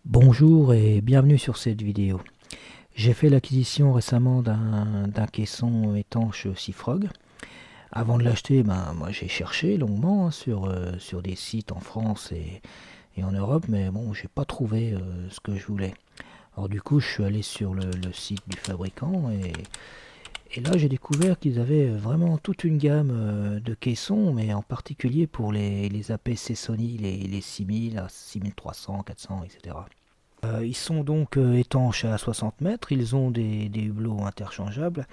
Bonjour et bienvenue sur cette vidéo. J'ai fait l'acquisition récemment d'un caisson étanche Seafrog. Avant de l'acheter, moi j'ai cherché longuement sur des sites en France et en Europe, mais bon, j'ai pas trouvé ce que je voulais. Alors du coup, je suis allé sur le site du fabricant et là j'ai découvert qu'ils avaient vraiment toute une gamme de caissons, mais en particulier pour les APC Sony, les 6000, 6300, 400, etc. Ils sont donc étanches à 60 mètres, ils ont des hublots interchangeables.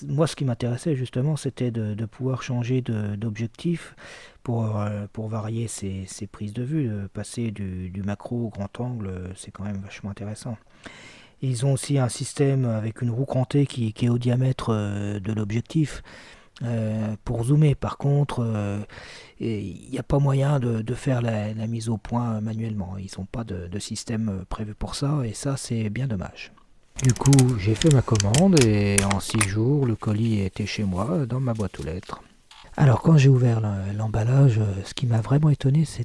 Moi, ce qui m'intéressait justement, c'était de pouvoir changer d'objectif pour varier ses prises de vue. Passer du macro au grand angle, c'est quand même vachement intéressant. Ils ont aussi un système avec une roue crantée qui est au diamètre de l'objectif. Pour zoomer, par contre, il n'y a pas moyen de faire la mise au point manuellement. Ils n'ont pas de système prévu pour ça, et ça, c'est bien dommage. Du coup, j'ai fait ma commande, et en 6 jours, le colis était chez moi, dans ma boîte aux lettres. Alors, quand j'ai ouvert l'emballage, ce qui m'a vraiment étonné, c'est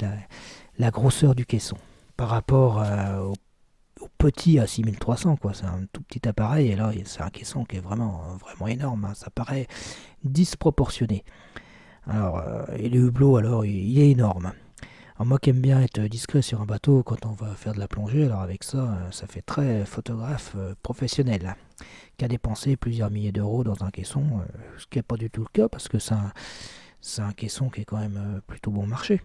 la grosseur du caisson. Par rapport au petit à 6300, quoi. C'est un tout petit appareil, et là, c'est un caisson qui est vraiment énorme, hein. Ça paraît disproportionné. Alors, et le hublot, alors, il est énorme. Alors moi qui aime bien être discret sur un bateau quand on va faire de la plongée, alors avec ça, ça fait très photographe professionnel, hein, qui a dépensé plusieurs milliers d'euros dans un caisson, ce qui n'est pas du tout le cas parce que c'est un caisson qui est quand même plutôt bon marché.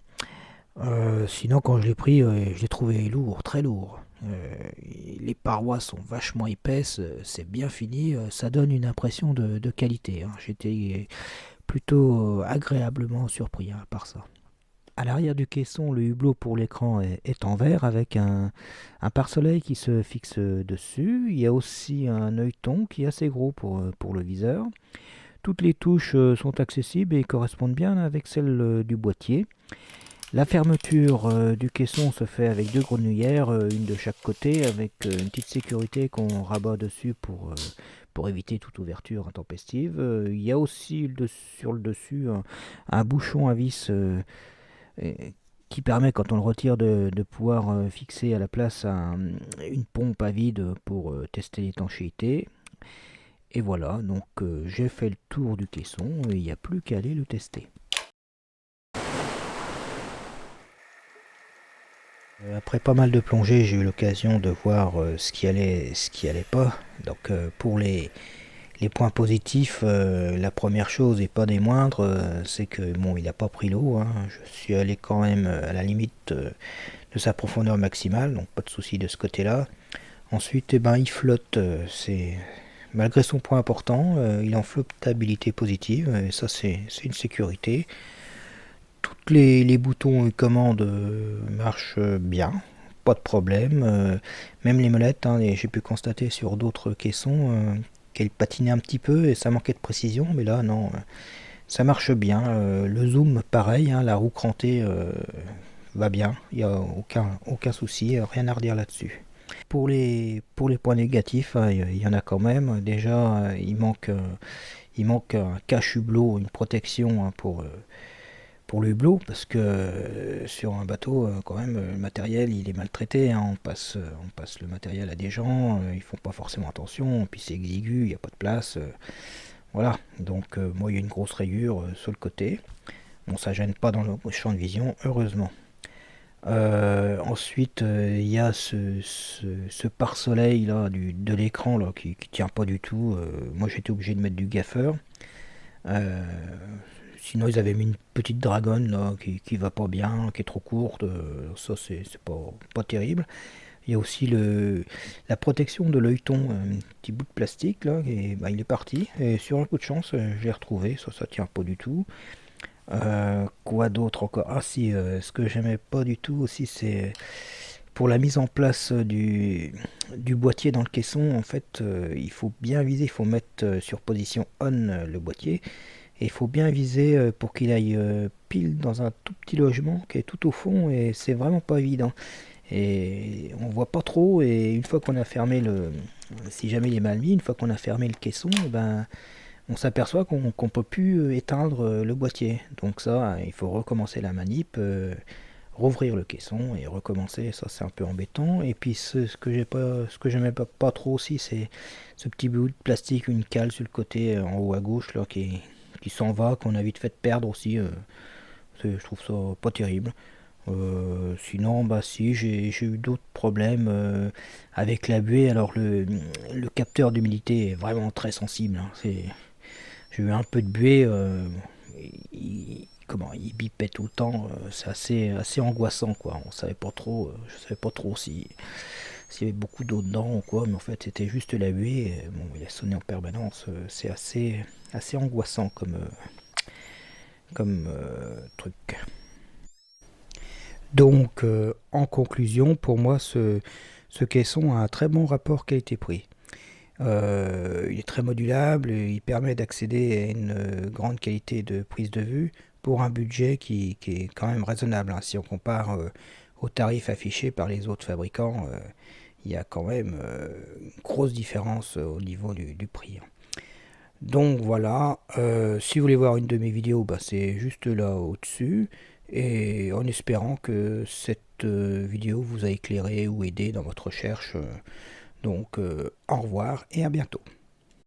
Sinon, quand je l'ai pris, je l'ai trouvé lourd, très lourd. Les parois sont vachement épaisses, c'est bien fini, ça donne une impression de qualité, hein. J'étais plutôt agréablement surpris, hein, par ça. À l'arrière du caisson, le hublot pour l'écran est en verre avec un pare-soleil qui se fixe dessus. Il y a aussi un œilleton qui est assez gros pour le viseur. Toutes les touches sont accessibles et correspondent bien avec celles du boîtier. La fermeture du caisson se fait avec deux grenouillères, une de chaque côté, avec une petite sécurité qu'on rabat dessus pour éviter toute ouverture intempestive. Il y a aussi sur le dessus un bouchon à vis qui permet, quand on le retire, de pouvoir fixer à la place une pompe à vide pour tester l'étanchéité. Et voilà, donc j'ai fait le tour du caisson et il n'y a plus qu'à aller le tester. Après pas mal de plongées, j'ai eu l'occasion de voir ce qui allait pas. Donc pour les points positifs, la première chose et pas des moindres, c'est que bon, il n'a pas pris l'eau, hein. Je suis allé quand même à la limite de sa profondeur maximale, donc pas de souci de ce côté-là. Ensuite, eh ben, il flotte, c'est malgré son point important, il est en flottabilité positive, et ça c'est une sécurité. Tous les boutons et commandes marchent bien, pas de problème. Même les molettes, hein, j'ai pu constater sur d'autres caissons qu'elles patinaient un petit peu et ça manquait de précision, mais là non, ça marche bien. Le zoom, pareil, hein, la roue crantée va bien, il n'y a aucun souci, rien à redire là-dessus. Pour les points négatifs, hein, il y en a quand même. Déjà, il manque un cache-hublot, une protection, hein, pour le hublot, parce que sur un bateau, quand même, le matériel il est maltraité, hein. On passe le matériel à des gens, ils font pas forcément attention, puis c'est exigu, il n'y a pas de place. Voilà, donc moi il y a une grosse rayure sur le côté. Bon, ça gêne pas dans le champ de vision, heureusement. Ensuite, il y a ce pare-soleil là de l'écran là qui tient pas du tout. Moi j'étais obligé de mettre du gaffeur. Euh, Sinon, ils avaient mis une petite dragonne là, qui va pas bien, qui est trop courte. Ça, c'est pas terrible. Il y a aussi la protection de l'œilleton, un petit bout de plastique là, et bah, il est parti. Et sur un coup de chance, j'ai retrouvé. Ça tient pas du tout. Quoi d'autre encore? Ah si, ce que j'aimais pas du tout aussi, c'est pour la mise en place du boîtier dans le caisson. En fait, il faut bien viser, il faut mettre sur position on le boîtier. Et il faut bien viser pour qu'il aille pile dans un tout petit logement qui est tout au fond et c'est vraiment pas évident. Et on voit pas trop et une fois qu'on a fermé si jamais il est mal mis, une fois qu'on a fermé le caisson, ben on s'aperçoit qu'on peut plus éteindre le boîtier. Donc ça, il faut recommencer la manip, rouvrir le caisson et recommencer. Ça c'est un peu embêtant. Et puis ce que j'aimais pas trop aussi, c'est ce petit bout de plastique, une cale sur le côté en haut à gauche là qui s'en va, qu'on a vite fait perdre aussi. Je trouve ça pas terrible. Sinon, bah si, j'ai eu d'autres problèmes avec la buée. Alors le capteur d'humidité est vraiment très sensible, hein. J'ai eu un peu de buée, il bipait tout le temps. C'est assez angoissant, quoi. On savait pas trop, je savais pas trop s'il y avait beaucoup d'eau dedans ou quoi, mais en fait c'était juste la buée. Bon, il a sonné en permanence. C'est assez angoissant comme truc. Donc, en conclusion, pour moi, ce caisson a un très bon rapport qualité-prix. Il est très modulable, il permet d'accéder à une grande qualité de prise de vue pour un budget qui est quand même raisonnable, hein. Si on compare aux tarifs affichés par les autres fabricants, il y a quand même une grosse différence au niveau du prix, hein. Donc voilà, si vous voulez voir une de mes vidéos, bah, c'est juste là au-dessus. Et en espérant que cette vidéo vous a éclairé ou aidé dans votre recherche. Donc au revoir et à bientôt.